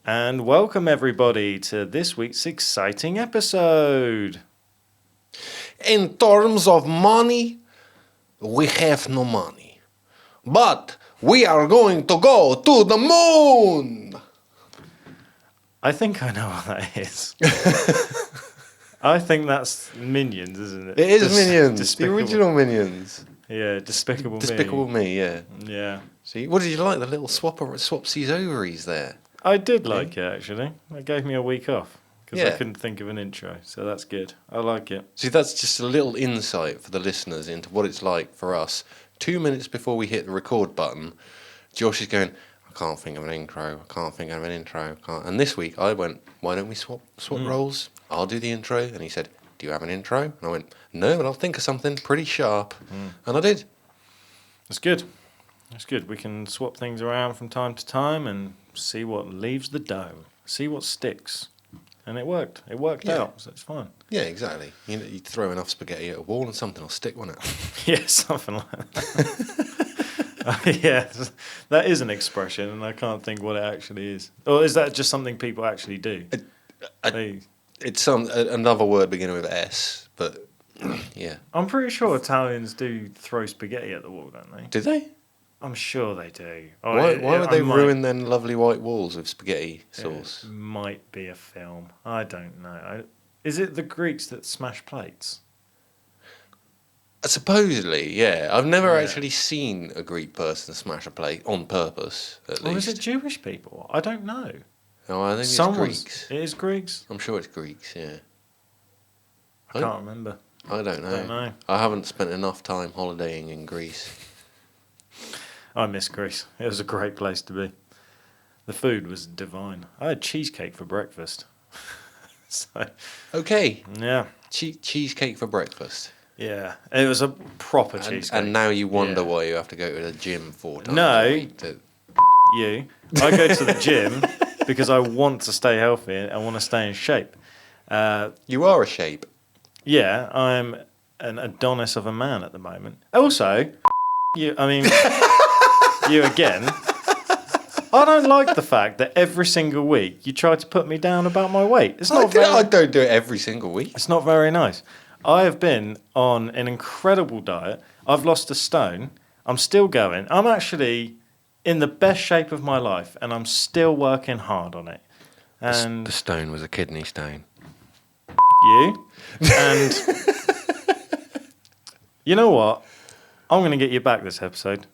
And welcome everybody to this week's exciting episode. In terms of money, we have no money. But we are going to go to the moon! I think I know what that is. I think that's Minions, isn't it? It is Minions, Despicable. the original Minions. Yeah, Despicable Me. Despicable Me, yeah. Yeah. See, what did you like? The little swapsies ovaries there. I did like it, actually. It gave me a week off because I Yeah. couldn't think of an intro, so that's good. I like it. See, that's just a little insight for the listeners into what it's like for us. 2 minutes before we hit the record button, Josh is going, I can't think of an intro. And this week I went, why don't we swap roles? I'll do the intro. And he said, do you have an intro? And I went, no, but I'll think of something pretty sharp. And I did. It's good. It's good. We can swap things around from time to time and see what leaves the dough. See what sticks. And it worked. It worked out, so it's fine. Yeah, exactly. You throw enough spaghetti at a wall and something will stick, won't it? Yeah, something like that. Yeah, that is an expression, and I can't think what it actually is. Or is that just something people actually do? It's another word beginning with S, but yeah. I'm pretty sure Italians do throw spaghetti at the wall, don't they? Do they? I'm sure they do. Why would they ruin their lovely white walls with spaghetti sauce? It might be a film. I don't know. Is it the Greeks that smash plates? Supposedly, yeah. I've never actually seen a Greek person smash a plate on purpose, at least. Or is it Jewish people? I don't know. No, I think it's Greeks. It is Greeks? I'm sure it's Greeks, yeah. I can't remember. I don't know. I haven't spent enough time holidaying in Greece. I miss Greece. It was a great place to be. The food was divine. I had cheesecake for breakfast. Okay. Yeah. Cheesecake for breakfast. Yeah. It was a proper cheesecake. And now you wonder why you have to go to the gym 4 times No. a week. I go to the gym because I want to stay healthy. I want to stay in shape. You are a shape. Yeah, I'm an Adonis of a man at the moment. Also, you again. I don't like the fact that every single week you try to put me down about my weight. It's not I don't do it every single week. It's not very nice. I have been on an incredible diet. I've lost a stone. I'm still going. I'm actually in the best shape of my life, and I'm still working hard on it. And the stone was a kidney stone. You and you know what? I'm going to get you back this episode.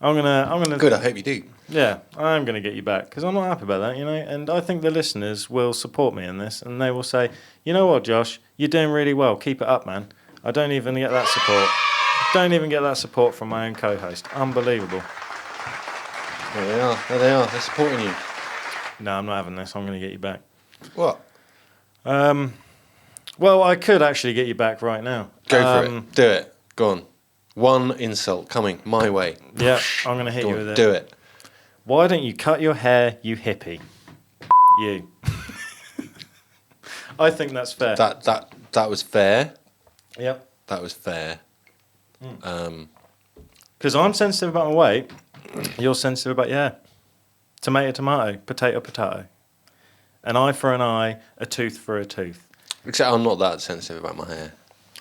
I'm gonna. Good. I hope you do. Yeah, I'm going to get you back because I'm not happy about that, and I think the listeners will support me in this, and they will say, you know what, Josh, you're doing really well. Keep it up, man. I don't even get that support. From my own co-host. Unbelievable. There they are. They're supporting you. No, I'm not having this. I'm going to get you back. What? Well, I could actually get you back right now. Go for it. Do it. Go on. One insult coming my way. Yeah, I'm going to hit you with it. Do it. Why don't you cut your hair, you hippie? You. I think that's fair. That was fair. Yep. That was fair. Because I'm sensitive about my weight. You're sensitive about your hair. Tomato, tomato. Potato, potato. An eye for an eye. A tooth for a tooth. Except I'm not that sensitive about my hair.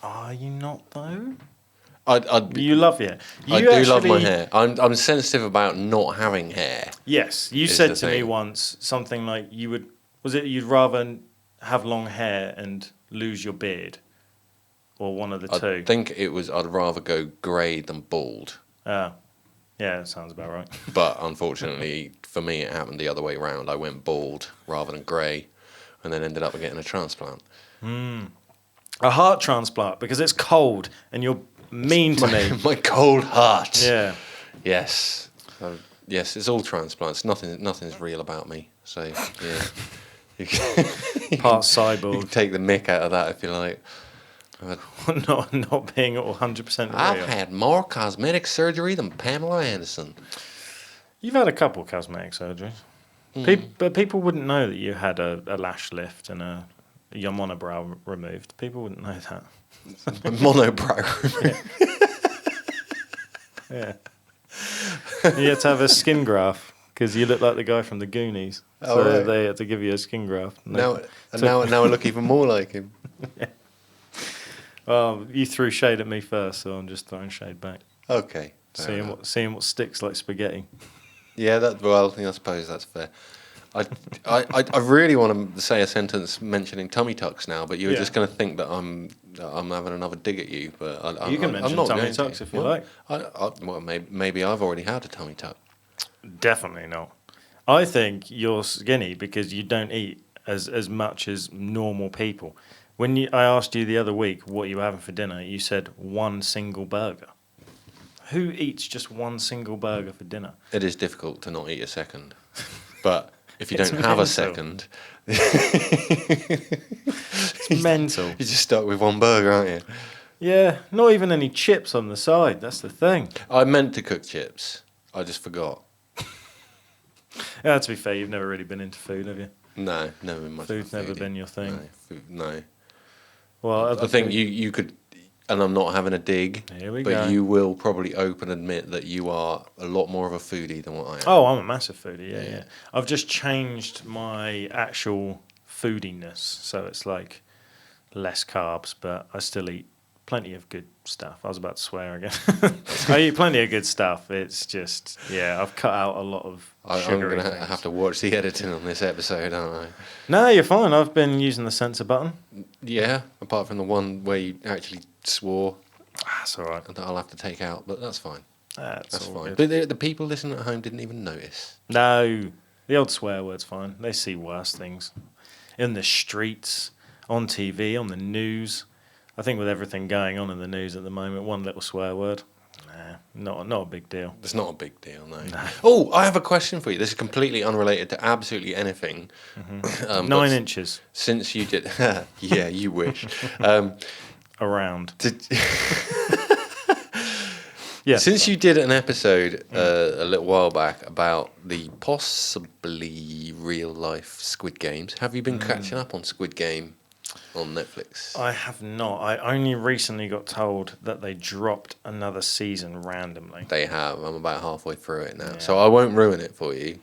Are you not, though? You love your hair. I do love my hair. I'm sensitive about not having hair. Yes. You said to me once something like you'd rather have long hair and lose your beard? Or one of the two? I think it was I'd rather go grey than bald. Yeah, that sounds about right. But unfortunately, for me, it happened the other way round. I went bald rather than grey and then ended up getting a transplant. A heart transplant because it's cold and you're mean to me. My cold heart. Yeah. Yes. Yes, it's all transplants. Nothing's real about me. So, yeah. Part cyborg. You can take the mick out of that if you like. not being 100% real. I've had more cosmetic surgery than Pamela Anderson. You've had a couple cosmetic surgeries. But people wouldn't know that you had a lash lift and your monobrow removed. People wouldn't know that. Monobrow. Yeah. You had to have a skin graft because you look like the guy from the Goonies. Oh, So right. they had to give you a skin graft. And Now I look even more like him. Well, you threw shade at me first, so I'm just throwing shade back. Okay. fair enough. Seeing what sticks like spaghetti. Yeah, I suppose that's fair. I really want to say a sentence mentioning tummy tucks now, but you were Yeah. just going to think that I'm having another dig at you. But You can I'm mention not tummy going tucks to. if you like. Well, maybe I've already had a tummy tuck. Definitely not. I think you're skinny because you don't eat as much as normal people. When I asked you the other week what you were having for dinner, you said one single burger. Who eats just one single burger for dinner? It is difficult to not eat a second, but if you It's don't have a mental. second, It's mental. you're just stuck with one burger, aren't you? Yeah, not even any chips on the side. That's the thing. I meant to cook chips. I just forgot. Yeah, to be fair, you've never really been into food, have you? No, never been much. Food's of a never foodie. been your thing. No. Well, I think you could, and I'm not having a dig, Here we but go. you will probably open and admit that you are a lot more of a foodie than what I am. Oh, I'm a massive foodie. Yeah, Yeah. yeah. I've just changed my actual foodiness, so it's like less carbs, but I still eat plenty of good stuff. I was about to swear again. I eat plenty of good stuff. It's just, yeah, I've cut out a lot of I'm sugary going to things. have to watch the editing on this episode, aren't I? No, you're fine. I've been using the censor button. Yeah, apart from the one where you actually swore That's all right. that I'll have to take out, but that's fine. That's all fine. good. But the people listening at home didn't even notice. No, the old swear word's fine. They see worse things. In the streets, on TV, on the news. I think with everything going on in the news at the moment, one little swear word, not a big deal. It's not a big deal, no. Oh, I have a question for you. This is completely unrelated to absolutely anything. Mm-hmm. 9 but inches Since you did... yeah, you wish. around. Did, Yeah. Since you did an episode a little while back about the possibly real-life Squid Games, have you been catching up on Squid Game on Netflix? I have not. I only recently got told that they dropped another season randomly. They have. I'm about halfway through it now, Yeah. so I won't ruin it for you.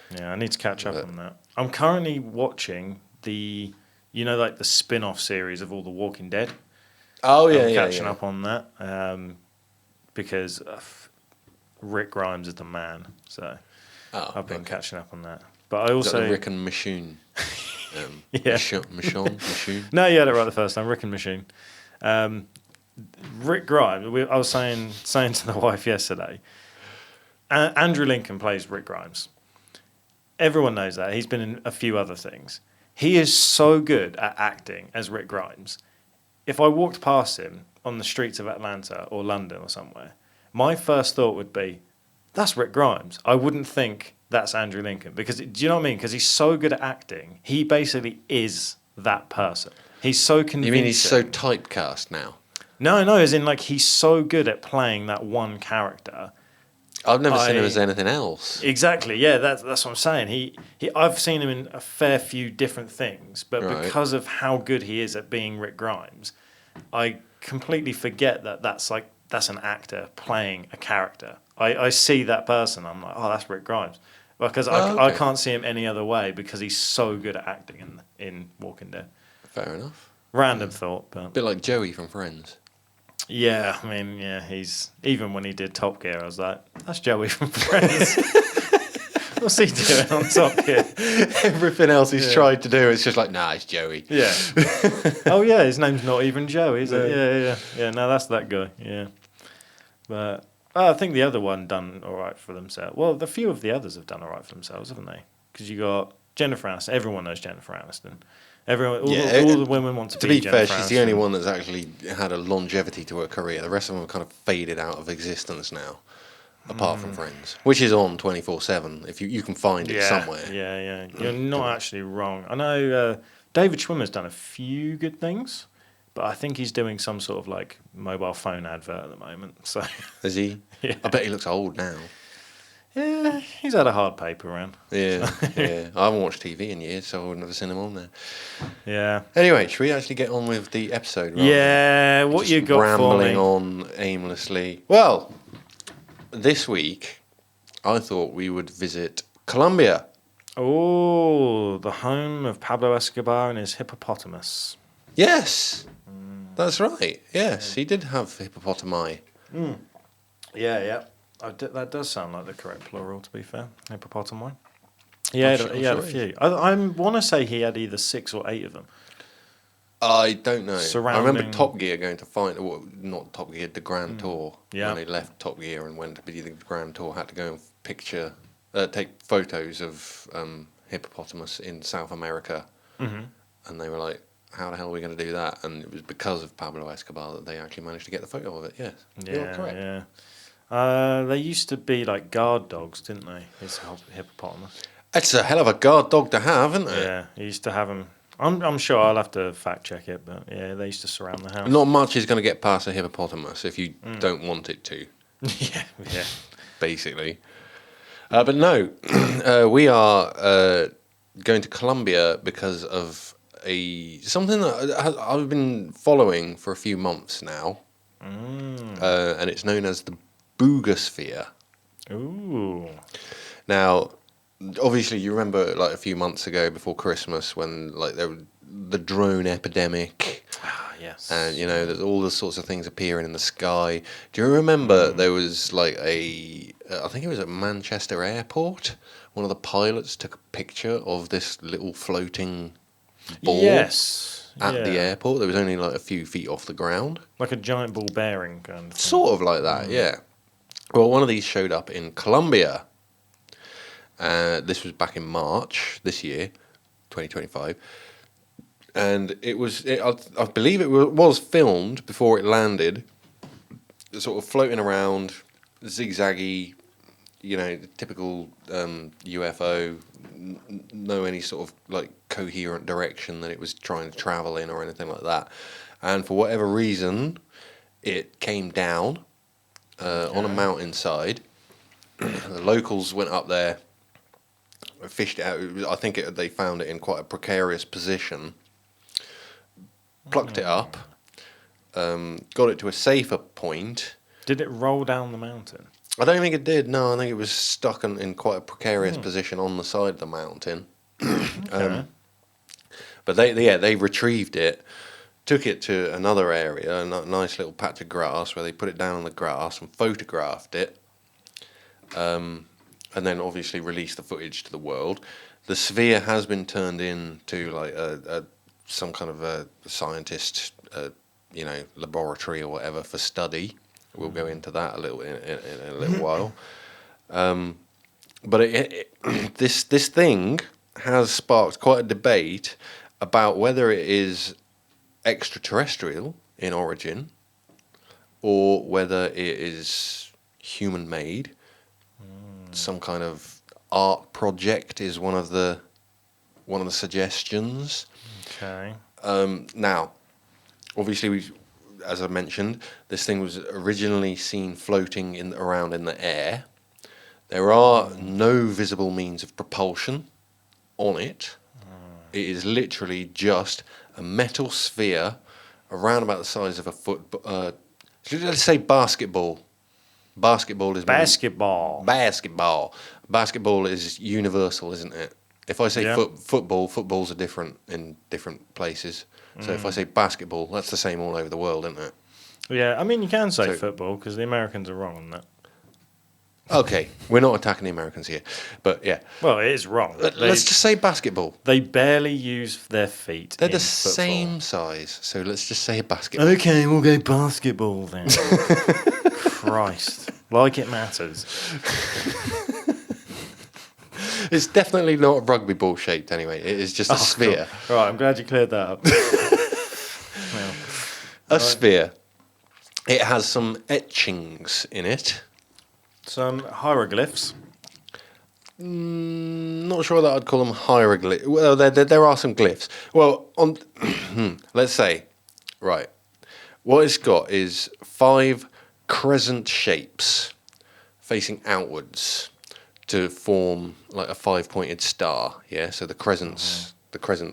Yeah, I need to catch up But- on that. I'm currently watching the spin-off series of all the Walking Dead. Oh I'm catching up on that because Rick Grimes is the man. So I've been catching up on that. But I also Rick and Michonne. Yeah. Michonne. No, you had it right the first time. Rick and Machine. Rick Grimes. I was saying to the wife yesterday. Andrew Lincoln plays Rick Grimes. Everyone knows that. He's been in a few other things. He is so good at acting as Rick Grimes. If I walked past him on the streets of Atlanta or London or somewhere, my first thought would be, that's Rick Grimes. I wouldn't think that's Andrew Lincoln. Because, do you know what I mean? Because he's so good at acting. He basically is that person. He's so convincing. You mean he's so typecast now? No, as in like he's so good at playing that one character. I've never seen him as anything else. Exactly, yeah, that's what I'm saying. I've seen him in a fair few different things, but Right. because of how good he is at being Rick Grimes, I completely forget that's an actor playing a character. I see that person, I'm like, oh, that's Rick Grimes. Because I can't see him any other way because he's so good at acting in Walking Dead. Fair enough. Random thought, but... A bit like Joey from Friends. Yeah, I mean, yeah, he's... Even when he did Top Gear, I was like, that's Joey from Friends. What's he doing on Top Gear? Everything else he's tried to do, it's just like, nah, it's Joey. Yeah. Oh, yeah, his name's not even Joey, is it? Yeah, no, that's that guy, yeah. But I think the other one done all right for themselves. Well, the few of the others have done all right for themselves, haven't they? Because you got Jennifer Aniston. Everyone knows Jennifer Aniston. All the women want to be Jennifer fair, she's Aniston. the only one that's actually had a longevity to her career. The rest of them have kind of faded out of existence now, apart from Friends, which is on 24/7. If you can find it somewhere. Yeah. You're not actually wrong. I know David Schwimmer's done a few good things, but I think he's doing some sort of like mobile phone advert at the moment. So Is he? Yeah. I bet he looks old now. yeah, he's had a hard paper round. Yeah. I haven't watched TV in years, so I would never seen him on there. Yeah. Anyway, should we actually get on with the episode? rather Yeah, than what just you got for rambling me? on aimlessly? Well, this week I thought we would visit Colombia. Oh, the home of Pablo Escobar and his hippopotamus. Yes, that's right. Yes, he did have hippopotami. Yeah. That does sound like the correct plural, to be fair. Hippopotami. He I'm had, sure- he I'm had a sure few. I want to say he had either 6 or 8 of them. I don't know. I Surrounding- remember Top Gear going to find, well, not Top Gear, the Grand Tour. Yeah. When they left Top Gear and went to be the Grand Tour, had to go and take photos of hippopotamus in South America. Mm-hmm. And they were like, how the hell are we going to do that? And it was because of Pablo Escobar that they actually managed to get the photo of it, yes. You're correct. Yeah. They used to be like guard dogs, didn't they? His hippopotamus. It's a hell of a guard dog to have, isn't it? Yeah, he used to have them. I'm sure I'll have to fact check it, but yeah, they used to surround the house. Not much is going to get past a hippopotamus if you don't want it to, yeah. basically. But no, we are going to Colombia because of something that I've been following for a few months now, and it's known as the Buga Sphere. Ooh. Now, obviously, you remember like a few months ago before Christmas when like there was the drone epidemic. Yes. And there's all the sorts of things appearing in the sky. Do you remember there was like I think it was at Manchester Airport. One of the pilots took a picture of this little floating ball Yes. at the airport. There was only like a few feet off the ground. Like a giant ball bearing kind of thing. Sort of like that, yeah. Well, one of these showed up in Colombia. This was back in March this year, 2025. And I believe it was filmed before it landed, sort of floating around, zigzaggy, typical UFO, no any sort of like coherent direction that it was trying to travel in or anything like that. And for whatever reason, it came down on a mountainside. The locals went up there, fished it out. I think they found it in quite a precarious position. Plucked it up, got it to a safer point. Did it roll down the mountain? I don't think it did. No, I think it was stuck in quite a precarious position on the side of the mountain. Okay. But they retrieved it, took it to another area, a nice little patch of grass where they put it down on the grass and photographed it, and then obviously released the footage to the world. The sphere has been turned into like some kind of a scientist, laboratory or whatever for study. We'll go into that a little in a little while. But this thing has sparked quite a debate about whether it is extraterrestrial in origin or whether it is human-made. Some kind of art project is one of the suggestions. Okay. Now, obviously, as I mentioned, this thing was originally seen floating around in the air. There are no visible means of propulsion on it. It is literally just a metal sphere around about the size of a foot. Let's say basketball. Basketball is Basketball. Basketball is universal, isn't it? If I say footballs are different in different places. So if I say basketball, that's the same all over the world, isn't it? Yeah, I mean, you can say football because the Americans are wrong on that. Okay, we're not attacking the Americans here, but yeah. Well, it is wrong. Let's just say basketball. They barely use their feet. They're the football. Same size, so let's just say basketball. Okay, we'll go basketball then. Christ, like it matters. It's definitely not rugby ball shaped anyway. It is just a sphere. Cool. Right, I'm glad you cleared that up. A sphere. It has some etchings in it. Some hieroglyphs. Not sure that I'd call them hieroglyphs. Well, there are some glyphs. Well, let's say, right, what it's got is 5 crescent shapes facing outwards to form like a 5-pointed star. Yeah, so the crescent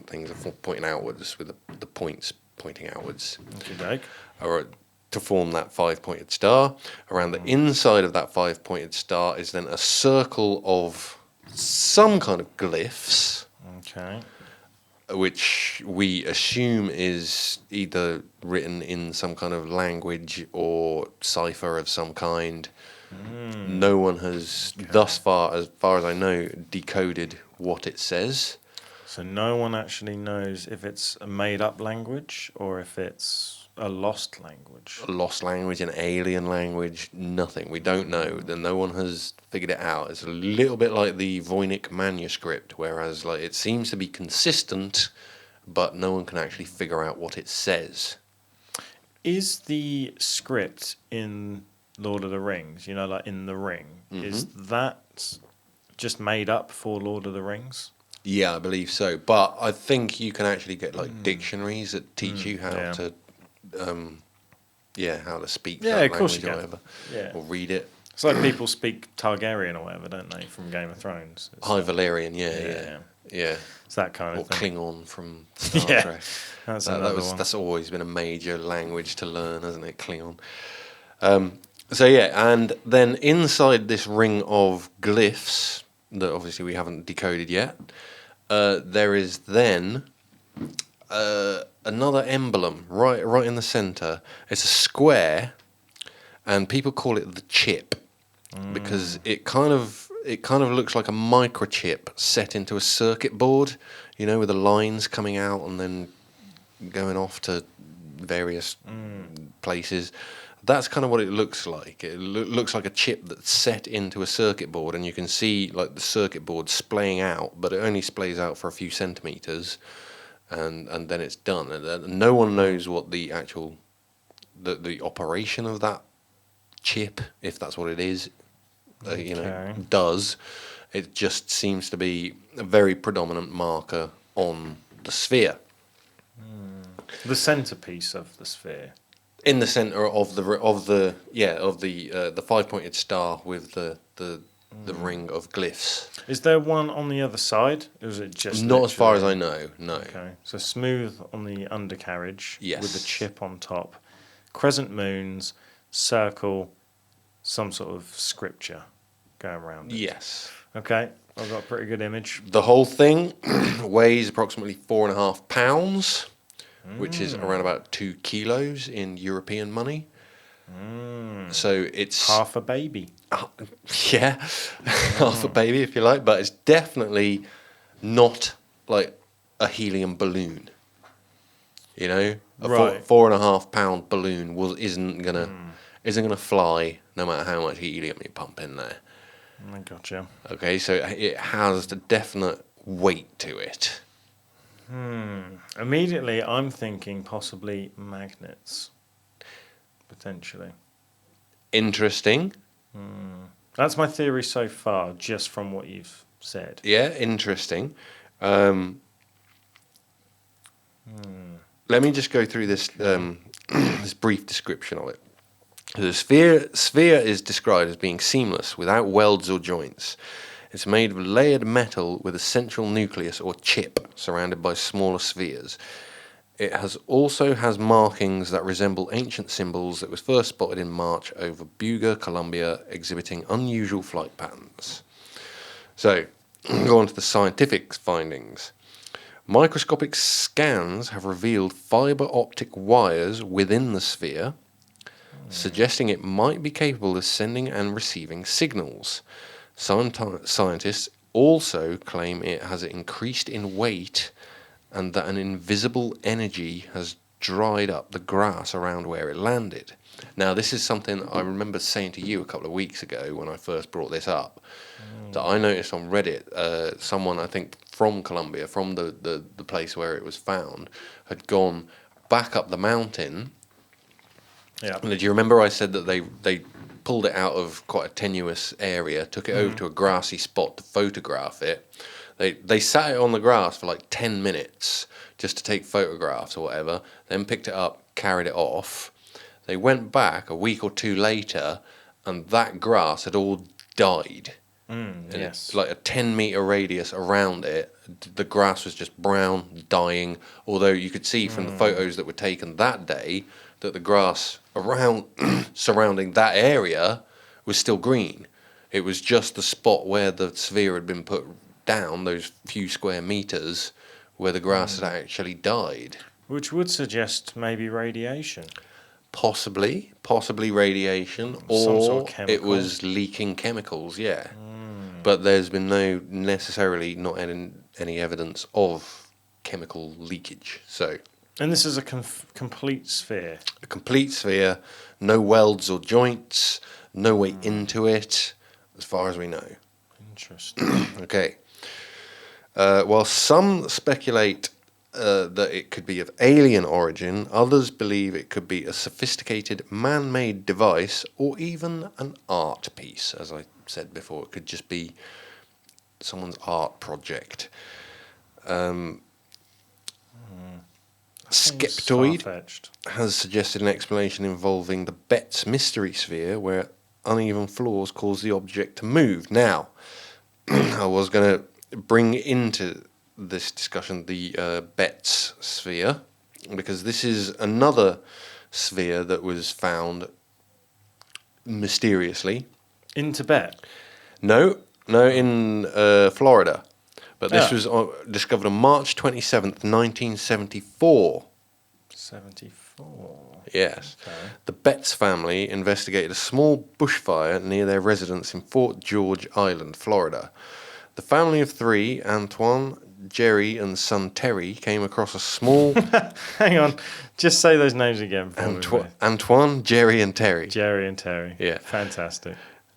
things are pointing outwards with the points pointing outwards. Okay. Or to form that 5-pointed star. Around the inside of that 5-pointed star is then a circle of some kind of glyphs, Okay. which we assume is either written in some kind of language or cipher of some kind. No one has, thus far as I know, decoded what it says. So no one actually knows if it's a made-up language or if it's a lost language. A lost language, an alien language, nothing. We don't know. No one has figured it out. It's a little bit like the Voynich manuscript, whereas like it seems to be consistent, but no one can actually figure out what it says. Is the script in Lord of the Rings, like in the Ring, is that just made up for Lord of the Rings? Yeah, I believe so. But I think you can actually get like dictionaries that teach you how to, how to speak that of course language you or can. whatever, Yeah. or read it. It's like people speak Targaryen or whatever, don't they, from Game of Thrones? It's High Valyrian, yeah. It's that kind Or of thing. Klingon from Star Trek. That's another one. That's always been a major language to learn, hasn't it? Klingon. And then inside this ring of glyphs that obviously we haven't decoded yet, there is then another emblem right in the centre. It's a square, and people call it the chip because it kind of looks like a microchip set into a circuit board, with the lines coming out and then going off to various places. That's kind of what it looks like. It looks like a chip that's set into a circuit board, and you can see like the circuit board splaying out, but it only splays out for a few centimeters, and then it's done. And no one knows what the actual the operation of that chip, if that's what it is, does. It just seems to be a very predominant marker on the sphere. The centerpiece of the sphere. In the center of the 5-pointed star with the ring of glyphs. Is there one on the other side, or is it just Not as far as I literally- know. No. Okay, so smooth on the undercarriage Yes. with the chip on top, crescent moons, circle, some sort of scripture going around it. Yes. Okay, I've got a pretty good image. The whole thing weighs approximately 4.5 pounds, which is around about 2 kilos in European money. So it's Half a baby. half a baby if you like, but it's definitely not like a helium balloon. A Right. 4.5 pound balloon isn't gonna fly no matter how much helium you pump in there. I gotcha. Okay, so it has a definite weight to it. Immediately, I'm thinking possibly magnets. Potentially. Interesting. That's my theory so far, just from what you've said. Yeah, interesting. Let me just go through this this brief description of it. The sphere is described as being seamless, without welds or joints. It's made of layered metal with a central nucleus or chip surrounded by smaller spheres. It also has markings that resemble ancient symbols that was first spotted in March over Buga, Colombia, exhibiting unusual flight patterns. So, go on to the scientific findings. Microscopic scans have revealed fiber optic wires within the sphere, suggesting it might be capable of sending and receiving signals. Scientists also claim it has increased in weight and that an invisible energy has dried up the grass around where it landed. Now, this is something I remember saying to you a couple of weeks ago when I first brought this up, that I noticed on Reddit, someone, I think from Colombia, from the place where it was found, had gone back up the mountain. Yeah. And do you remember I said that they pulled it out of quite a tenuous area, took it over to a grassy spot to photograph it. They sat it on the grass for like 10 minutes just to take photographs or whatever, then picked it up, carried it off. They went back a week or two later, and that grass had all died. And Yes. it's like a 10-meter radius around it, the grass was just brown, dying, although you could see from the photos that were taken that day that the grass around surrounding that area was still green. It was just the spot where the sphere had been put down, those few square meters, where the grass had actually died. Which would suggest maybe radiation. Possibly radiation, Some or sort of it chemical. was leaking chemicals, yeah. But there's been not any evidence of chemical leakage. So And this is a complete sphere. a complete sphere, no welds or joints, no way into it, as far as we know. Interesting. Okay. While some speculate that it could be of alien origin, others believe it could be a sophisticated man-made device or even an art piece. As I said before, it could just be someone's art project. Skeptoid Far-fetched. has suggested an explanation involving the Betz mystery sphere, where uneven floors cause the object to move. Now, I was going to bring into this discussion the Betz sphere, because this is another sphere that was found mysteriously. In Tibet. No, in Florida. But this Yeah. was discovered on March 27th, 1974. 74. Yes. Okay. The Betts family investigated a small bushfire near their residence in Fort George Island, Florida. The family of three, Antoine, Jerry, and son Terry, came across a small... Hang on. Just say those names again for me. Antoine, Jerry, and Terry. Jerry and Terry. Yeah. Fantastic.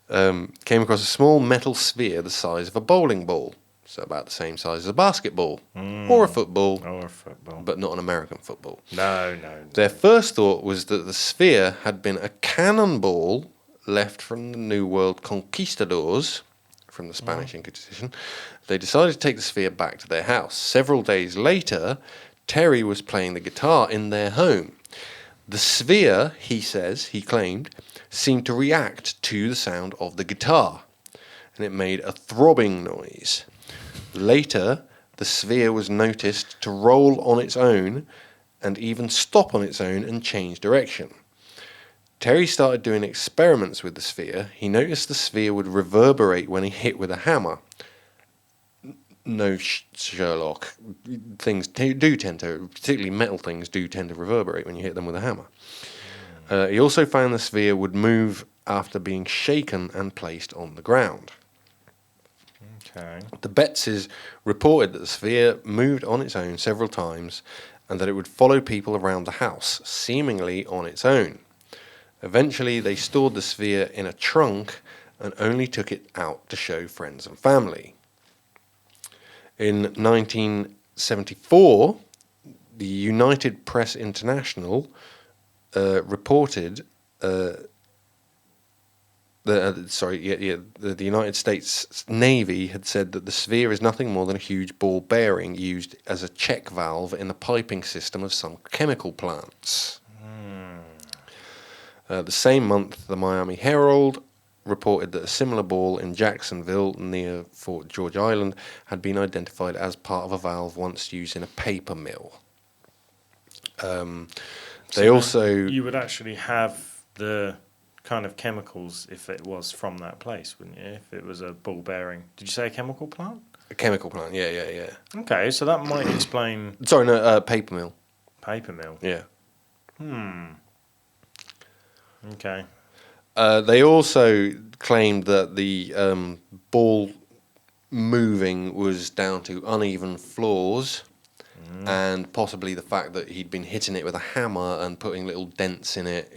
Came across a small metal sphere the size of a bowling ball. So about the same size as a basketball. Or a football. Or a football. But not an American football. No. Their first thought was that the sphere had been a cannonball left from the New World conquistadors from the Spanish Inquisition. They decided to take the sphere back to their house. Several days later, Terry was playing the guitar in their home. The sphere, he claimed, seemed to react to the sound of the guitar, and it made a throbbing noise. Later, the sphere was noticed to roll on its own and even stop on its own and change direction. Terry started doing experiments with the sphere. He noticed the sphere would reverberate when he hit with a hammer. No, Sherlock. Things do tend to, particularly metal things, do tend to reverberate when you hit them with a hammer. He also found the sphere would move after being shaken and placed on the ground. Okay. The Bettses reported that the sphere moved on its own several times and that it would follow people around the house, seemingly on its own. Eventually, they stored the sphere in a trunk and only took it out to show friends and family. In 1974, the United Press International reported the United States Navy had said that the sphere is nothing more than a huge ball bearing used as a check valve in the piping system of some chemical plants. The same month, the Miami Herald reported that a similar ball in Jacksonville near Fort George Island had been identified as part of a valve once used in a paper mill. You would actually have the kind of chemicals if it was from that place, wouldn't you? If it was a ball bearing. Did you say a chemical plant? A chemical plant, yeah. Okay, so that might explain... Sorry, no, paper mill. Paper mill? Yeah. Okay. They also claimed that the ball moving was down to uneven floors and possibly the fact that he'd been hitting it with a hammer and putting little dents in it,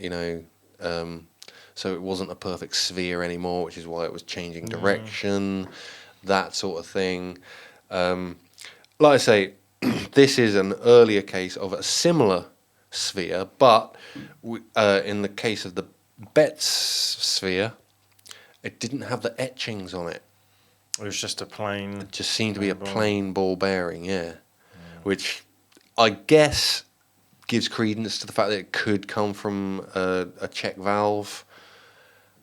so it wasn't a perfect sphere anymore, which is why it was changing direction, that sort of thing. Like I say, this is an earlier case of a similar sphere, but in the case of the Betz sphere, it didn't have the etchings on it. It was just a plain... It just seemed to be a plain ball bearing, which I guess gives credence to the fact that it could come from a check valve.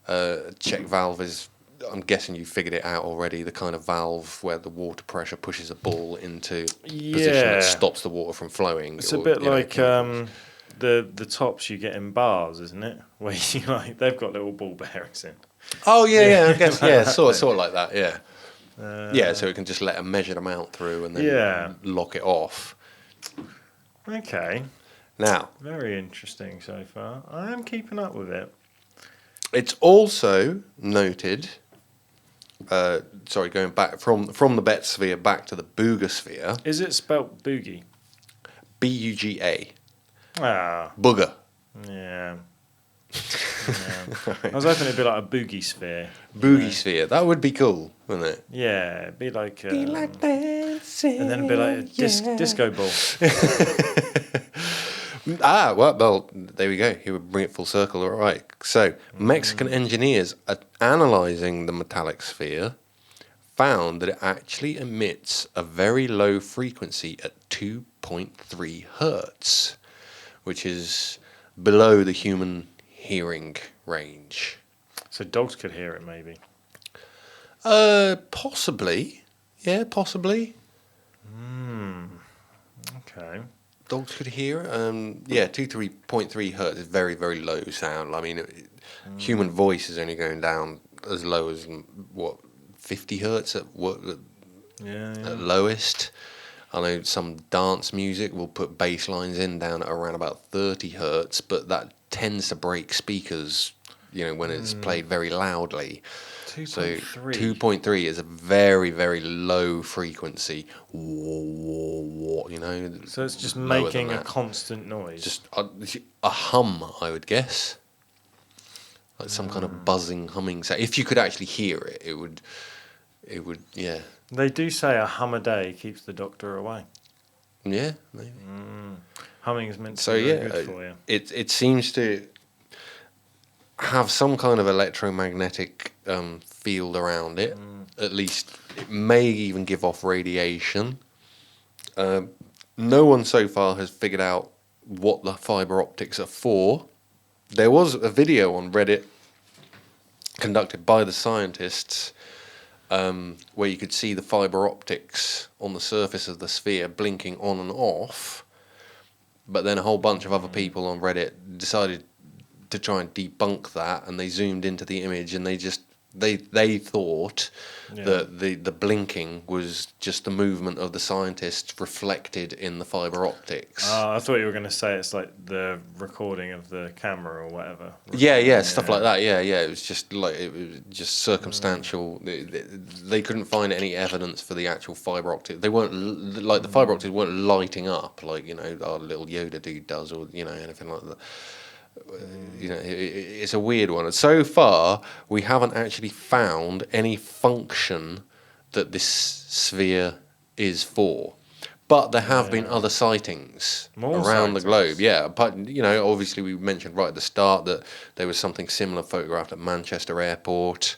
Check valve is, I'm guessing you figured it out already, the kind of valve where the water pressure pushes a ball into position that stops the water from flowing. It's a bit like the tops you get in bars, isn't it? Where they've got little ball bearings in. Oh yeah, I guess Like that sort thing. of like that, yeah. Yeah, so it can just let a measured amount through and then Yeah. lock it off. Okay. Now, Very interesting so far. I am keeping up with it. it's also noted. Going back from the Bet Sphere back to the Buga Sphere. Is it spelt boogie? Buga. Ah, Booger. yeah. I was hoping it'd be like a boogie sphere. Boogie Sphere. That would be cool, wouldn't it? Yeah, it'd be like. Be like dancing. And then it'd be like a disco ball. Well, there we go. He would bring it full circle. All right. So, Mexican engineers are analysing the metallic sphere found that it actually emits a very low frequency at 2.3 hertz, which is below the human hearing range. So dogs could hear it, maybe. Possibly. Yeah, possibly. Okay. Dogs could hear it. 2.3 hertz is very, very low sound. I mean, human voice is only going down as low as, 50 hertz at lowest. I know some dance music will put bass lines in down at around about 30 hertz, but that tends to break speakers, when it's played very loudly. 2.3. So 2.3 is a very, very low frequency. So it's just lower making than a that. constant noise. Just a hum, I would guess. Like some kind of buzzing, humming sound. If you could actually hear it, it would, yeah. They do say a hum a day keeps the doctor away. Yeah, maybe. Humming is meant to So be very yeah, good for you. it seems to have some kind of electromagnetic field around it. At least it may even give off radiation. No one so far has figured out what the fiber optics are for. There was a video on Reddit conducted by the scientists where you could see the fiber optics on the surface of the sphere blinking on and off. But then a whole bunch of other people on Reddit decided to try and debunk that, and they zoomed into the image, and they thought that the blinking was just the movement of the scientists reflected in the fiber optics. I thought you were going to say it's like the recording of the camera or whatever. Stuff like that. Yeah. It was just circumstantial. They couldn't find any evidence for the actual fiber optic. They weren't the fiber optics weren't lighting up like our little Yoda dude does, or anything like that. It's a weird one. So far, we haven't actually found any function that this sphere is for. But there have been other sightings around the globe. Yeah, but obviously we mentioned right at the start that there was something similar photographed at Manchester Airport.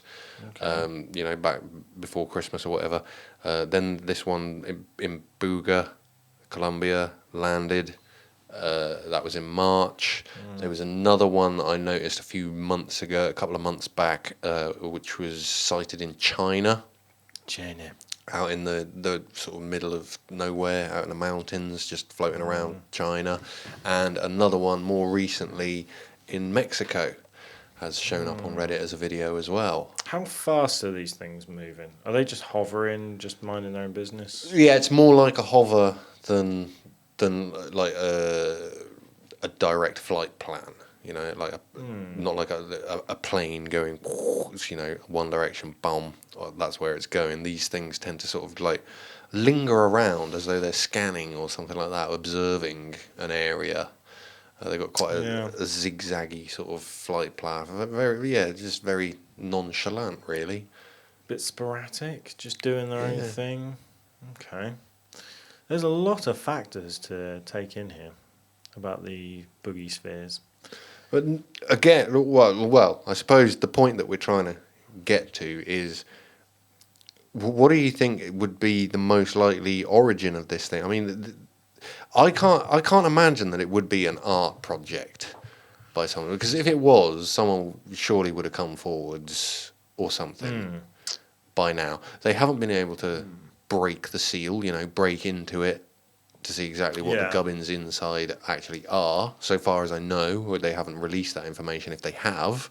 Okay. Back before Christmas or whatever. Then this one in Buga, Colombia, landed. That was in March. There was another one I noticed a couple of months back, which was sighted in China. Out in the sort of middle of nowhere, out in the mountains, just floating around China. And another one more recently in Mexico has shown up on Reddit as a video as well. How fast are these things moving? Are they just hovering, just minding their own business? Yeah, it's more like a hover than like a direct flight plan. Not like a plane going, one direction, boom, that's where it's going. These things tend to sort of like linger around as though they're scanning or something like that, observing an area. They've got quite a zigzaggy sort of flight plan. Just very nonchalant, really. Bit sporadic, just doing their own thing. Okay. There's a lot of factors to take in here about the boogie spheres. But again, well, I suppose the point that we're trying to get to is, what do you think would be the most likely origin of this thing? I mean, I can't imagine that it would be an art project by someone, because if it was, someone surely would have come forwards or something by now. They haven't been able to break the seal, break into it to see exactly what the gubbins inside actually are. So far as I know, they haven't released that information if they have.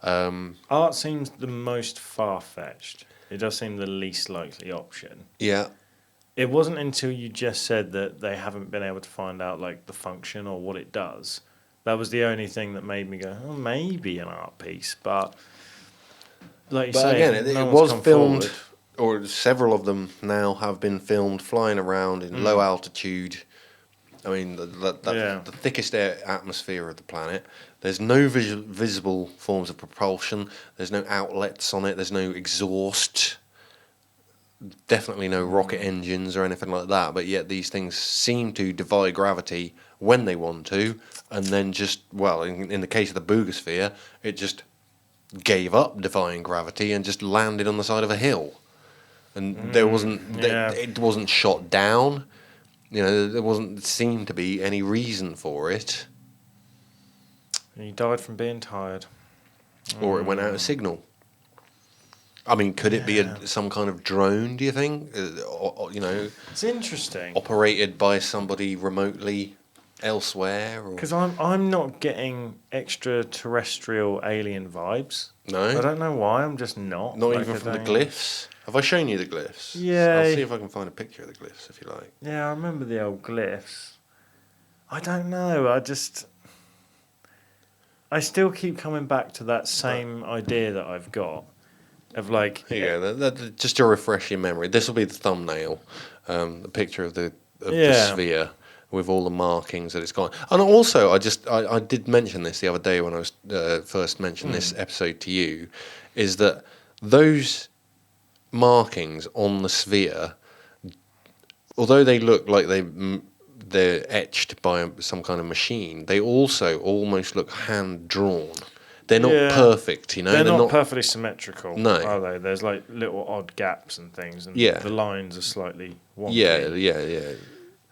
Art seems the most far-fetched. It does seem the least likely option. Yeah. It wasn't until you just said that they haven't been able to find out like the function or what it does. That was the only thing that made me go, oh, maybe an art piece. But like you But say, again, if it no was one's come filmed, forward, or several of them now have been filmed flying around in low altitude. I mean, the thickest air atmosphere of the planet. There's no visible forms of propulsion. There's no outlets on it. There's no exhaust. Definitely no rocket engines or anything like that. But yet these things seem to defy gravity when they want to, and then just, well, in the case of the Buga Sphere, it just gave up defying gravity and just landed on the side of a hill. And there wasn't, it wasn't shot down. You know, there wasn't seem to be any reason for it. he died from being tired. Or it went out of signal. I mean, could it be some kind of drone, do you think? You know, It's interesting. operated by somebody remotely elsewhere? Because I'm not getting extraterrestrial alien vibes. No? I don't know why, I'm just not. Not Like, even I from the don't- glyphs? Have I shown you the glyphs? Yeah. I'll see if I can find a picture of the glyphs, if you like. Yeah, I remember the old glyphs. I don't know, I still keep coming back to that same idea that I've got. Of like... Here you go. Just to refresh your memory, this will be the thumbnail. The picture of the sphere with all the markings that it's got. And also, I did mention this the other day when I was first mentioned this episode to you, is that those markings on the sphere, although they look like they're etched by some kind of machine, they also almost look hand drawn. They're not perfect, you know. They're not perfectly symmetrical, No. are they? There's like little odd gaps and things, and Yeah. the lines are slightly wonky.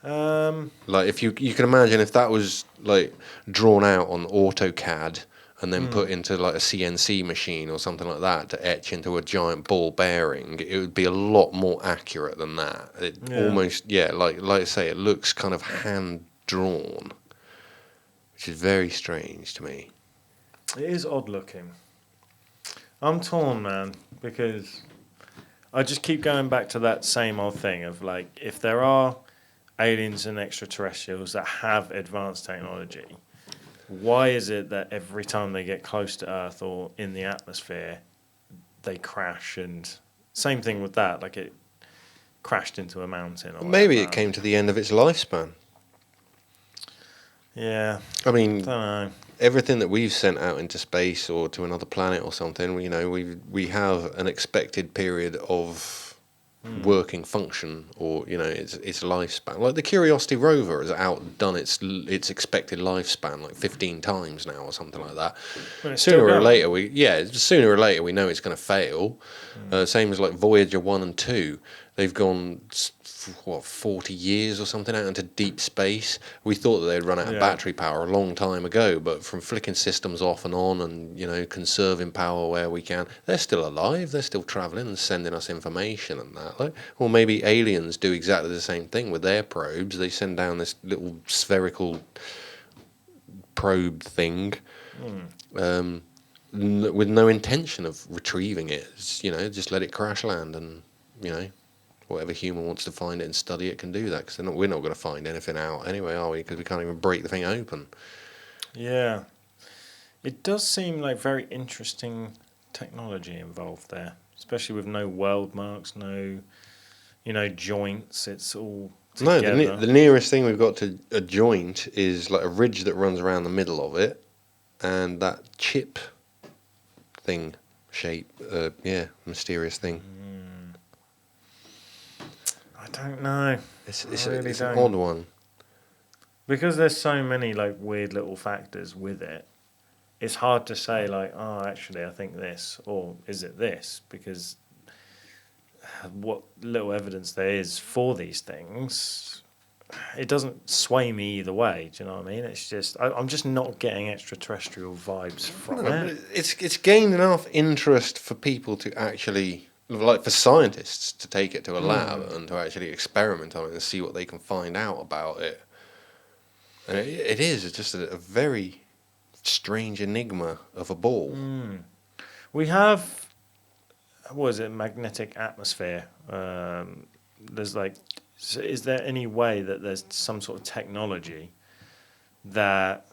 Yeah. Like if you can imagine if that was like drawn out on AutoCAD and then put into like a CNC machine or something like that to etch into a giant ball bearing, it would be a lot more accurate than that. It almost, like I say, it looks kind of hand drawn, which is very strange to me. It is odd looking. I'm torn, man, because I just keep going back to that same old thing of like, if there are aliens and extraterrestrials that have advanced technology, why is it that every time they get close to Earth or in the atmosphere, they crash? And same thing with that, like it crashed into a mountain. Or Maybe whatever. it came to the end of its lifespan. Yeah. I mean, Don't know. everything that we've sent out into space or to another planet or something, you know, we have an expected period of working function, or you know, its lifespan. Like the Curiosity rover has outdone its expected lifespan like 15 times now or something like that. Well, Sooner or later we know it's going to fail. Same as like Voyager 1 and 2. They've gone 40 years or something out into deep space. We thought that they'd run out of battery power a long time ago, but from flicking systems off and on and, you know, conserving power where we can, they're still alive, they're still travelling and sending us information and that. Like, well, maybe aliens do exactly the same thing with their probes. They send down this little spherical probe thing with no intention of retrieving it. It's, you know, just let it crash land and, you know, whatever human wants to find it and study it can do that, because we're not going to find anything out anyway, are we? Because we can't even break the thing open. Yeah. It does seem like very interesting technology involved there, especially with no weld marks, no, you know, joints. It's all together. No, the nearest thing we've got to a joint is like a ridge that runs around the middle of it, and that chip thing shape, mysterious thing. I don't know. It's really an don't. odd one. Because there's so many like weird little factors with it, it's hard to say like, oh, actually I think this, or is it this? Because what little evidence there is for these things, it doesn't sway me either way. Do you know what I mean? It's just I'm just not getting extraterrestrial vibes from it. It's gained enough interest for people to actually, like for scientists to take it to a lab and to actually experiment on it and see what they can find out about it. And it's just a very strange enigma of a ball. We have, what is it, magnetic atmosphere. There's like, so is there any way that there's some sort of technology that,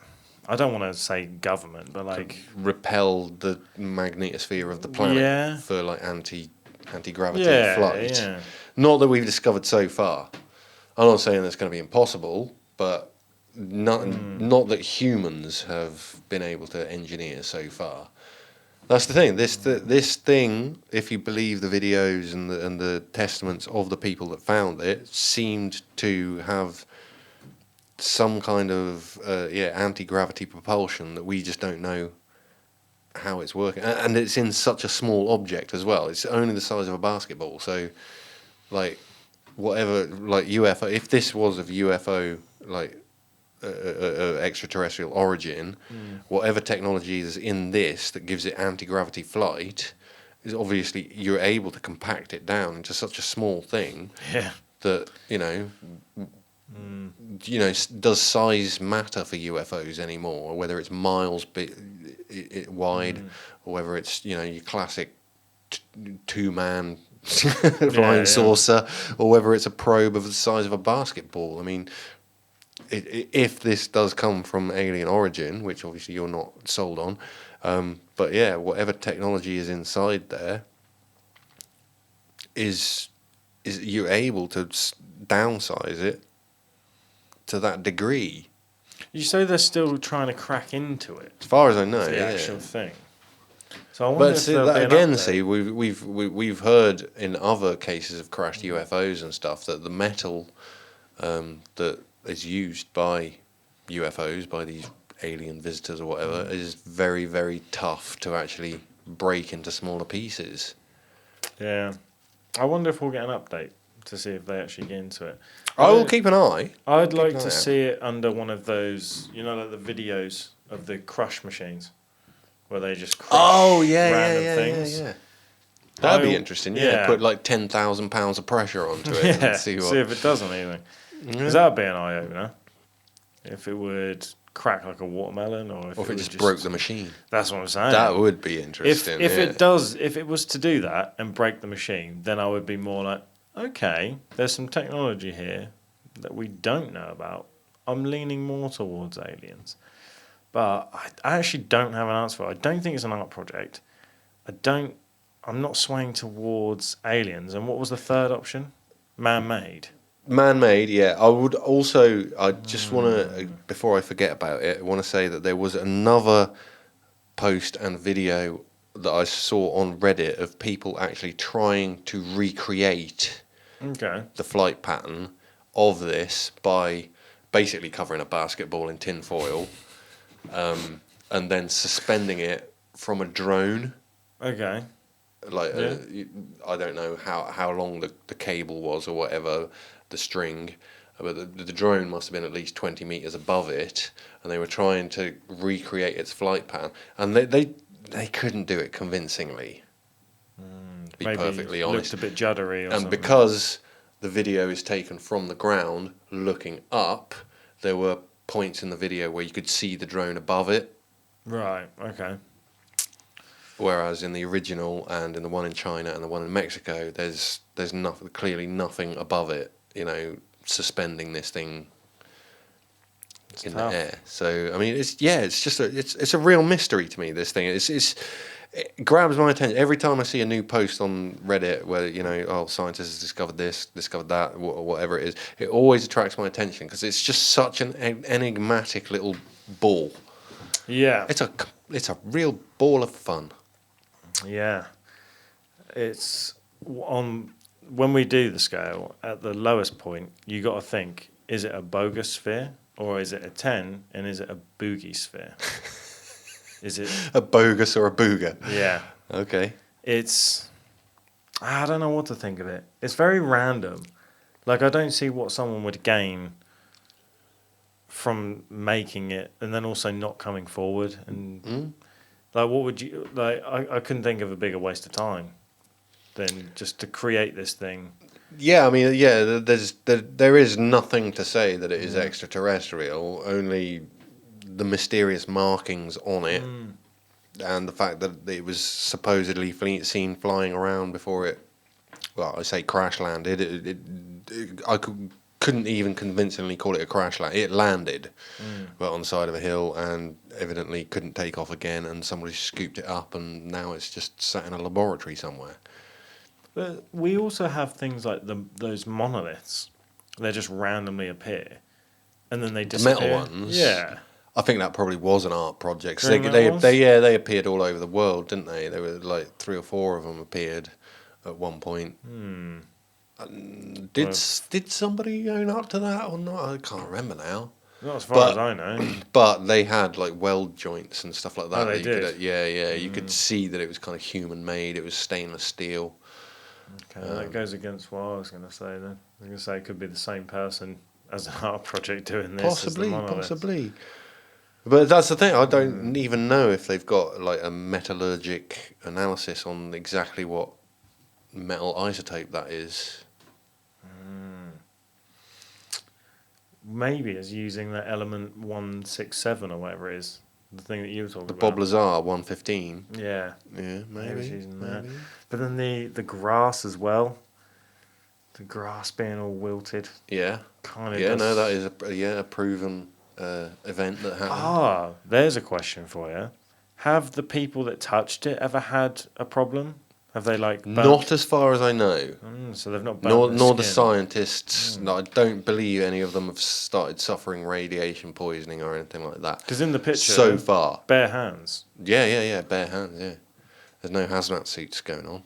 I don't want to say government, but like... repel the magnetosphere of the planet Yeah. for like anti-gravity Yeah, flight. yeah. Not that we've discovered so far. I'm not saying that's going to be impossible, but not that humans have been able to engineer so far. That's the thing. This thing, if you believe the videos and the testaments of the people that found it, seemed to have some kind of anti-gravity propulsion that we just don't know how it's working. And it's in such a small object as well. It's only the size of a basketball. So, like, whatever, like UFO, if this was of UFO, like, extraterrestrial origin, whatever technology is in this that gives it anti-gravity flight, is obviously you're able to compact it down into such a small thing that, does size matter for UFOs anymore? Or whether it's miles wide, or whether it's your classic two-man flying saucer, or whether it's a probe of the size of a basketball. I mean, if this does come from alien origin, which obviously you're not sold on, but yeah, whatever technology is inside there is you're able to downsize it to that degree. You say they're still trying to crack into it. As far as I know, The actual thing. So I wonder but if see, there'll that be an again, update. we've heard in other cases of crashed UFOs and stuff that the metal that is used by UFOs, by these alien visitors or whatever, is very, very tough to actually break into smaller pieces. Yeah. I wonder if we'll get an update to see if they actually get into it. I will keep an eye. I'd like to see it under one of those, like the videos of the crush machines, where they just crush random things. Yeah. That'd be interesting. Yeah, put like 10,000 pounds of pressure onto it and see if it does anything. Because that would be an eye opener. If it would crack like a watermelon, or if it just broke the machine. That's what I'm saying. That would be interesting. If it was to do that and break the machine, then I would be more like, okay, there's some technology here that we don't know about. I'm leaning more towards aliens. But I actually don't have an answer for it. I don't think it's an art project. I'm not swaying towards aliens. And what was the third option? Man-made. Man-made, yeah. I just want to, before I forget about it, I want to say that there was another post and video that I saw on Reddit of people actually trying to recreate the flight pattern of this by basically covering a basketball in tin foil and then suspending it from a drone. Okay. Like, I don't know how long the cable was or whatever, the string, but the drone must have been at least 20 meters above it, and they were trying to recreate its flight pattern, and they couldn't do it convincingly. To be perfectly honest, looked a bit juddery, or and something. because the video is taken from the ground, looking up, there were points in the video where you could see the drone above it. Right. Okay. Whereas in the original and in the one in China and the one in Mexico, there's clearly nothing above it, suspending this thing in the air. So I mean, it's a real mystery to me. This thing, it grabs my attention every time I see a new post on Reddit where scientists have discovered this, discovered that, or whatever it is. It always attracts my attention because it's just such an enigmatic little ball. Yeah, it's a real ball of fun. Yeah, it's on when we do the scale at the lowest point. You got to think: is it a Buga Sphere, or is it a 10, and is it a Buga Sphere? Is it a bogus or a booger? Yeah. Okay. I don't know what to think of it. It's very random. Like, I don't see what someone would gain from making it and then also not coming forward. And like, what would you like? I couldn't think of a bigger waste of time than just to create this thing. Yeah, I mean, there is nothing to say that it is extraterrestrial. Only the mysterious markings on it and the fact that it was supposedly seen flying around before it, well, I say crash landed. I couldn't even convincingly call it a crash land. It landed, but on the side of a hill, and evidently couldn't take off again. And somebody scooped it up, and now it's just sat in a laboratory somewhere. But we also have things like those monoliths. They just randomly appear, and then they disappear. The metal ones. Yeah. I think that probably was an art project. 'Cause Really they appeared all over the world, didn't they? There were like 3 or 4 of them appeared at one point. Did somebody own up to that or not? I can't remember now. Not as far as I know. But they had like weld joints and stuff like that. Oh, they did? You could see that it was kind of human made. It was stainless steel. Okay, that goes against what I was going to say then. I was going to say it could be the same person as an art project doing this. Possibly. But that's the thing. I don't even know if they've got like a metallurgic analysis on exactly what metal isotope that is. Maybe it's using that element 167 or whatever it is. The thing that you were talking The about. Bob Lazar 115. Yeah. Yeah, maybe. It's using that. But then the grass as well. The grass being all wilted. Yeah. Kind of. Yeah, no, that is a proven event that happened. Ah, there's a question for you. Have the people that touched it ever had a problem? Have they like burnt? Not as far as I know. So they've not burnt Nor their the skin. scientists. No, I don't believe any of them have started suffering radiation poisoning or anything like that. Because in the picture, So far. bare hands. Yeah, bare hands, yeah. There's no hazmat suits going on.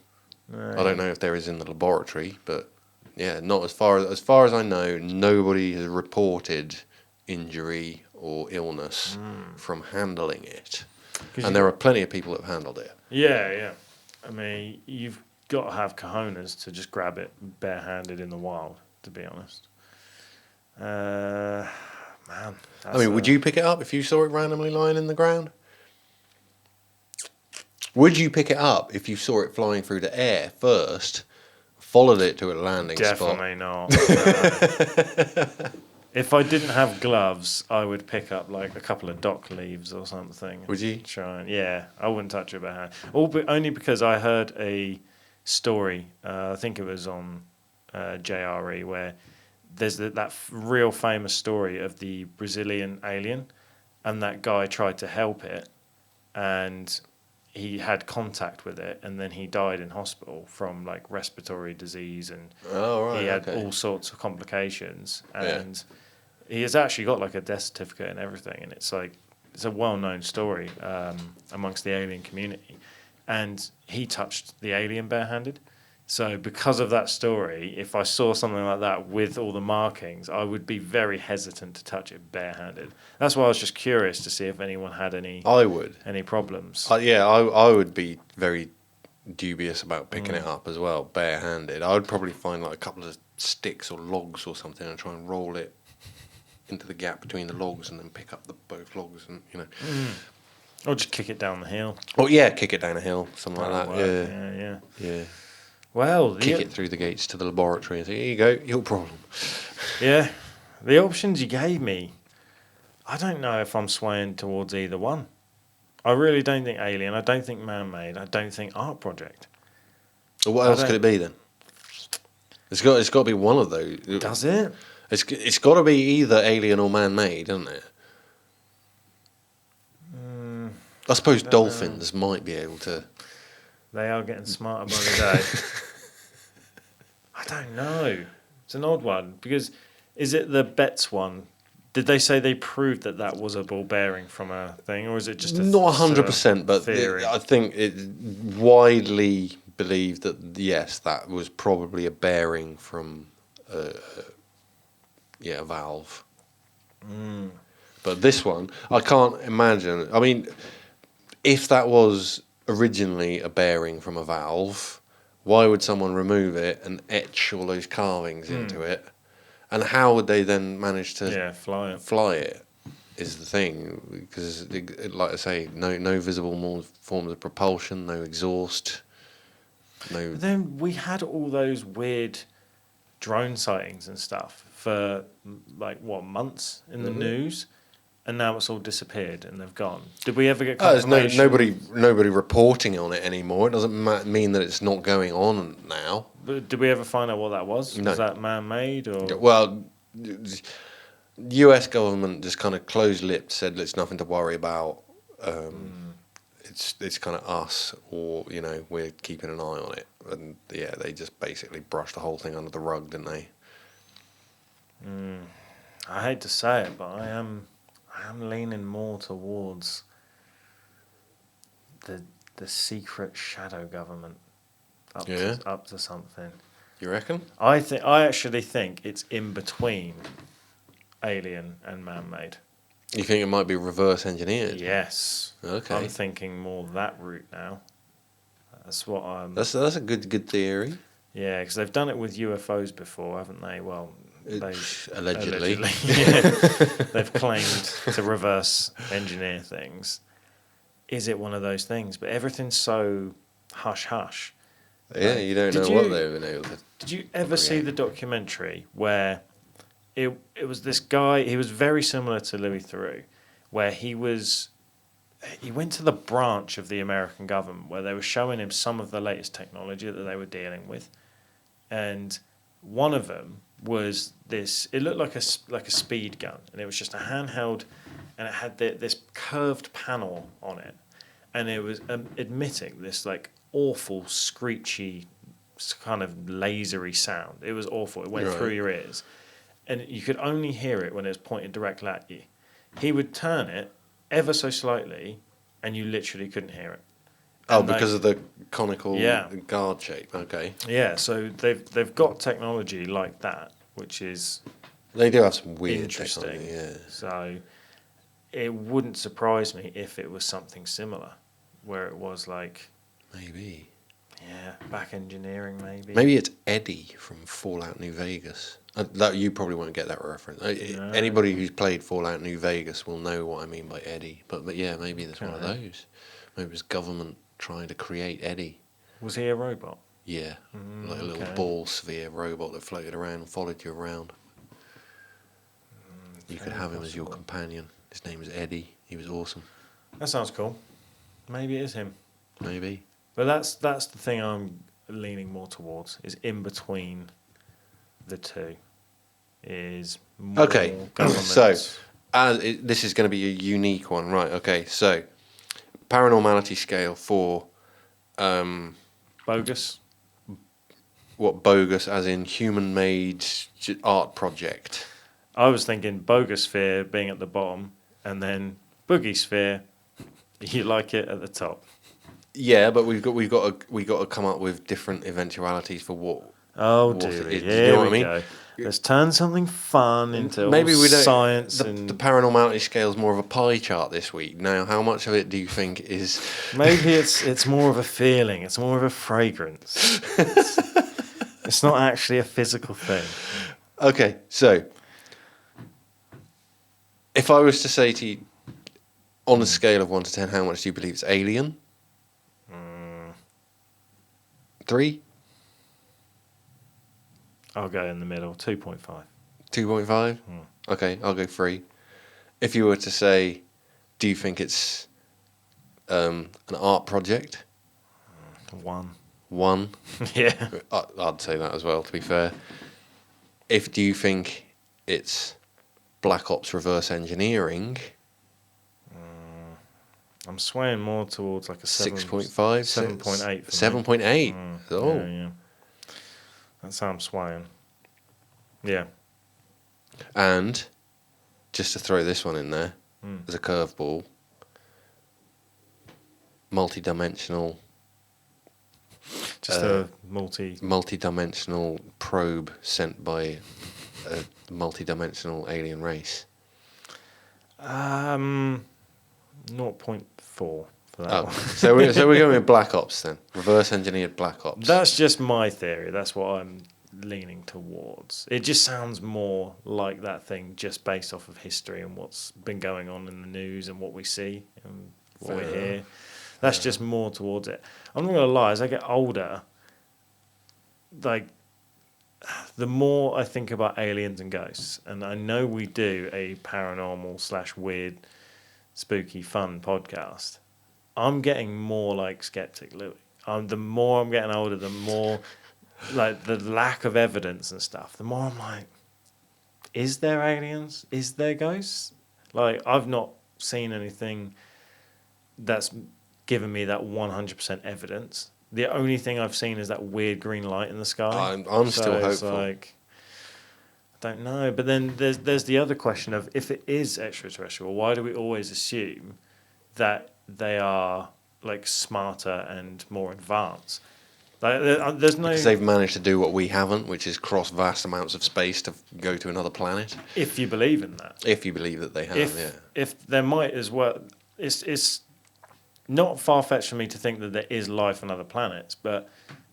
I don't know if there is in the laboratory, but yeah, not as far as I know, nobody has reported injury or illness from handling it. And there are plenty of people that have handled it. Yeah. I mean, you've got to have cojones to just grab it barehanded in the wild, to be honest. Man. I mean, would you pick it up if you saw it randomly lying in the ground? Would you pick it up if you saw it flying through the air first, followed it to a landing spot? Definitely not. If I didn't have gloves, I would pick up like a couple of dock leaves or something. Would you? Yeah, I wouldn't touch it by hand. Only because I heard a story, I think it was on JRE, where there's that real famous story of the Brazilian alien, and that guy tried to help it, and he had contact with it, and then he died in hospital from like respiratory disease, and he had all sorts of complications, and he has actually got like a death certificate and everything, and it's like it's a well-known story amongst the alien community, and he touched the alien barehanded. So because of that story, if I saw something like that with all the markings, I would be very hesitant to touch it barehanded. That's why I was just curious to see if anyone had any problems. I would be very dubious about picking it up as well, barehanded. I would probably find like a couple of sticks or logs or something and try and roll it into the gap between the logs and then pick up both logs and, you know. Or just kick it down the hill. Oh, yeah, kick it down a hill, something like that. Yeah. Well, kick it through the gates to the laboratory and say, here you go, your problem. Yeah. The options you gave me, I don't know if I'm swaying towards either one. I really don't think alien. I don't think man-made. I don't think art project. Well, what else could it be then? It's got to be one of those. Does it? It's got to be either alien or man-made, doesn't it? I suppose dolphins might be able to. They are getting smarter by the day. I don't know. It's an odd one because is it the Betts one? Did they say they proved that was a ball bearing from a thing, or is it just not 100%? But I think it widely believed that yes, that was probably a bearing from a valve. But this one, I can't imagine. I mean, if that was originally a bearing from a valve, why would someone remove it and etch all those carvings into it? And how would they then manage to fly it? Is the thing, because like I say, no visible forms of propulsion, no exhaust, no. But then we had all those weird drone sightings and stuff for like months in the news, and now it's all disappeared and they've gone. Did we ever get There's confirmation? nobody reporting on it anymore. It doesn't mean that it's not going on now. But did we ever find out what that was? No. Was that man-made or? Well, U.S. government just kind of closed-lipped, said it's nothing to worry about. It's kind of us, or we're keeping an eye on it. And yeah, they just basically brushed the whole thing under the rug, didn't they? I hate to say it, but I am leaning more towards the secret shadow government up to something. You reckon? I actually think it's in between alien and man-made. You think it might be reverse engineered? Yes. Okay. I'm thinking more that route now. That's what I'm. That's a good theory. Yeah, because they've done it with UFOs before, haven't they? Well, Allegedly. yeah. They've claimed to reverse engineer things. Is it one of those things? But everything's so hush-hush. Yeah, you don't know what they've been able to. Did you ever see the documentary where it was this guy? He was very similar to Louis Theroux, where he went to the branch of the American government where they were showing him some of the latest technology that they were dealing with, and one of them was this. It looked like a speed gun, and it was just a handheld, and it had this curved panel on it, and it was emitting this like awful screechy kind of lasery sound. It was awful. It went through your ears, and you could only hear it when it was pointed directly at you. He would turn it ever so slightly, and you literally couldn't hear it. And because of the conical guard shape. Okay. Yeah, so they've got technology like that, which is They do have some weird interesting. technology, yeah. So it wouldn't surprise me if it was something similar, where it was like Maybe. back engineering maybe. Maybe it's Eddie from Fallout New Vegas. That you probably won't get that reference. No. Anybody who's played Fallout New Vegas will know what I mean by Eddie. But yeah, maybe there's one of those. Maybe it's government trying to create Eddie. Was he a robot? Yeah, like a little ball sphere robot that floated around and followed you around. You could have him as your companion. His name was Eddie. He was awesome. That sounds cool. Maybe it is him. Maybe. But that's the thing I'm leaning more towards, is in between the two. Is more governments. So this is going to be a unique one, right? Okay, so Paranormality scale for bogus. What bogus, as in human-made art project? I was thinking Buga Sphere being at the bottom, and then Boogie Sphere, you like it at the top. Yeah, but we've got to come up with different eventualities for what. Oh what dear, it is. here You know what we I mean? go. Let's turn something fun into Maybe we don't, science. The Paranormality scale is more of a pie chart this week. Now, how much of it do you think is? Maybe it's more of a feeling. It's more of a fragrance. It's not actually a physical thing. Okay, so if I was to say to you, on a scale of 1 to 10, how much do you believe it's alien? 3? I'll go in the middle, 2.5. 2.5? Okay, I'll go 3. If you were to say, do you think it's an art project? 1. 1? Yeah. I'd say that as well, to be fair. Do you think it's Black Ops reverse engineering? I'm swaying more towards like a 6.5? 7.8. 7.8? Oh. Yeah. That's how I'm swaying. Yeah. And, just to throw this one in there, as a curveball, multi-dimensional... Just a multi-dimensional probe sent by a multi-dimensional alien race. 0.4 for that Oh, one. so we're going with Black Ops then. Reverse engineered Black Ops. That's just my theory. That's what I'm leaning towards. It just sounds more like that thing just based off of history and what's been going on in the news and what we see and what we hear. That's just more towards it. I'm not going to lie, as I get older, like, the more I think about aliens and ghosts, and I know we do a paranormal / weird, spooky, fun podcast, I'm getting more like Skeptic Louis. The more I'm getting older, the more like the lack of evidence and stuff, the more I'm like, is there aliens? Is there ghosts? Like, I've not seen anything that's given me that 100% evidence. The only thing I've seen is that weird green light in the sky. I'm still hopeful. Like, I don't know. But then there's the other question of, if it is extraterrestrial, why do we always assume that they are like smarter and more advanced? Like, there's no. Because they've managed to do what we haven't, which is cross vast amounts of space to go to another planet. If you believe in that. If you believe that they have, If there might as well, it's not far fetched for me to think that there is life on other planets, but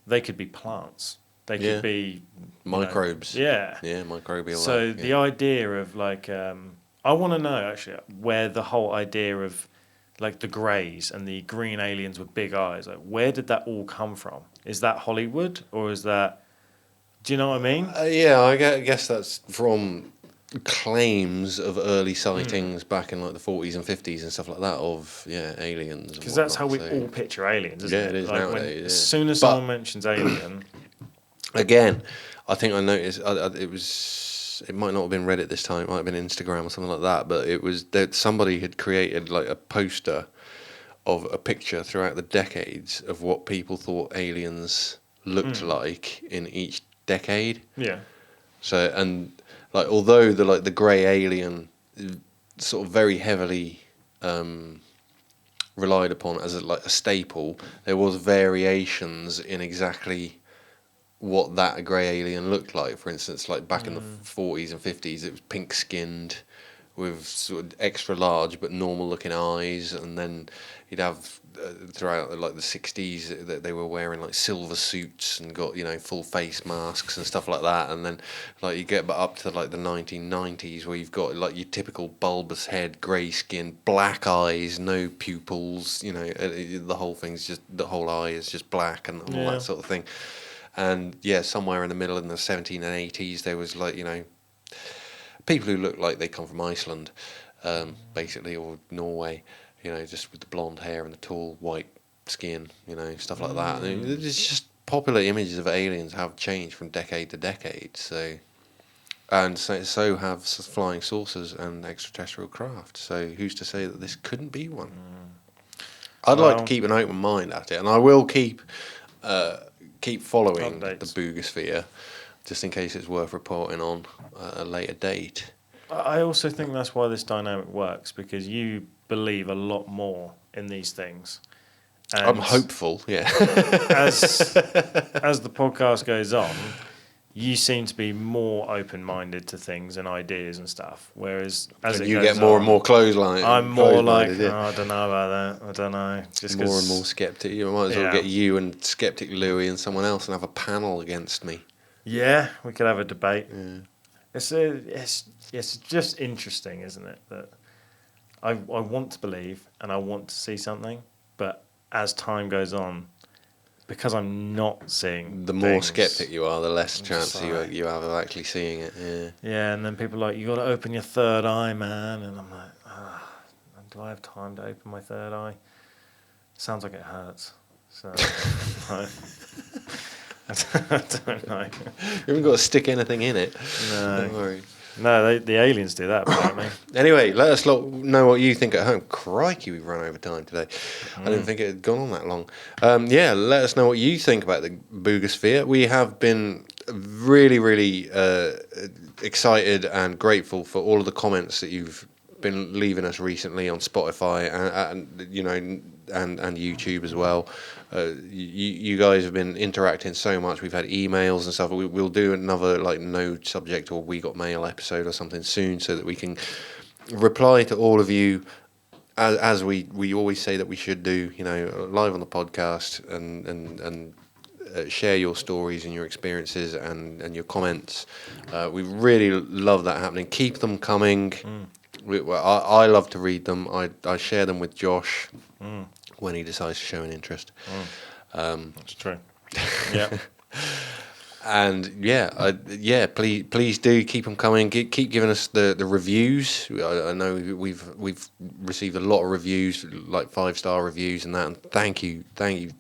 they could be plants. They could be microbes. Yeah, microbial. So the idea of like, I want to know actually where the whole idea of like the greys and the green aliens with big eyes, like where did that all come from? Is that Hollywood, or is that? Do you know what I mean? I guess that's from claims of early sightings back in like the 40s and 50s and stuff like that of aliens. Because that's how we all picture aliens, isn't it? It is like nowadays. As soon as someone mentions alien, again, I think I noticed it might not have been Reddit this time, it might have been Instagram or something like that, but it was that somebody had created like a poster of a picture throughout the decades of what people thought aliens looked like in each decade. Yeah. So, and like, although the grey alien is sort of very heavily relied upon as a staple, there was variations in exactly what that grey alien looked like. For instance, like back in the 40s and 50s, it was pink skinned with sort of extra large but normal looking eyes, and then you'd have throughout like the 60s that they were wearing like silver suits and got full face masks and stuff like that, and then like you get up to like the 1990s where you've got like your typical bulbous head, grey skin, black eyes, no pupils, the whole thing's just, the whole eye is just black and all that sort of thing. And somewhere in the middle in the 17 and 80s there was like people who look like they come from Iceland, basically, or Norway, just with the blonde hair and the tall white skin, stuff like that. And it's just popular images of aliens have changed from decade to decade. So have flying saucers and extraterrestrial craft. So who's to say that this couldn't be one? I'd like to keep an open mind at it, and I will keep following the Buga Sphere, just in case it's worth reporting on at a later date. I also think that's why this dynamic works, because you believe a lot more in these things. And I'm hopeful, as the podcast goes on, you seem to be more open-minded to things and ideas and stuff, whereas as you get more and more clothesline. I'm more like, I don't know about that. I don't know. Just more and more skeptic. You might as well get you and Skeptic Louis and someone else and have a panel against me. Yeah, we could have a debate. Yeah. It's just interesting, isn't it? That I want to believe and I want to see something, but as time goes on, because I'm not seeing the more skeptic you are, the less chance you have of actually seeing it. Yeah, and then people are like, you got to open your third eye, man, and I'm like, do I have time to open my third eye? Sounds like it hurts. So I don't know. You haven't got to stick anything in it. No. Don't worry. No, the aliens do that, apparently. Anyway, let us know what you think at home. Crikey, we've run over time today. I didn't think it had gone on that long. Let us know what you think about the Buga Sphere. We have been really, really excited and grateful for all of the comments that you've been leaving us recently on Spotify and YouTube as well. You guys have been interacting so much. We've had emails and stuff. We'll do another no subject or we got mail episode or something soon, so that we can reply to all of you as we always say that we should do. Live on the podcast and share your stories and your experiences and your comments. We really love that happening. Keep them coming. I love to read them. I share them with Josh when he decides to show an interest. That's true. Yeah. And please do keep them coming. Keep giving us the reviews. I know we've received a lot of reviews, like 5-star reviews and that. And thank you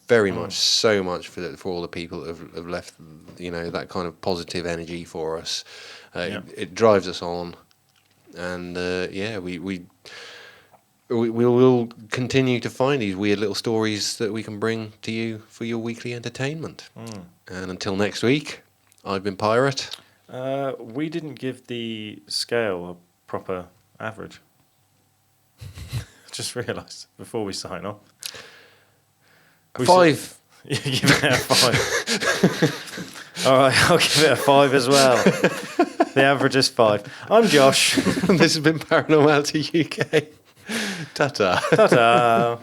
very much, so much for all the people that have left, that kind of positive energy for us. It drives us on, and we will continue to find these weird little stories that we can bring to you for your weekly entertainment. And until next week, I've been Pirate. We didn't give the scale a proper average. Just realised before we sign off. 5. You give it a 5. All right, I'll give it a 5 as well. The average is 5. I'm Josh. This has been Paranormality UK. Ta-ta. Ta-ta.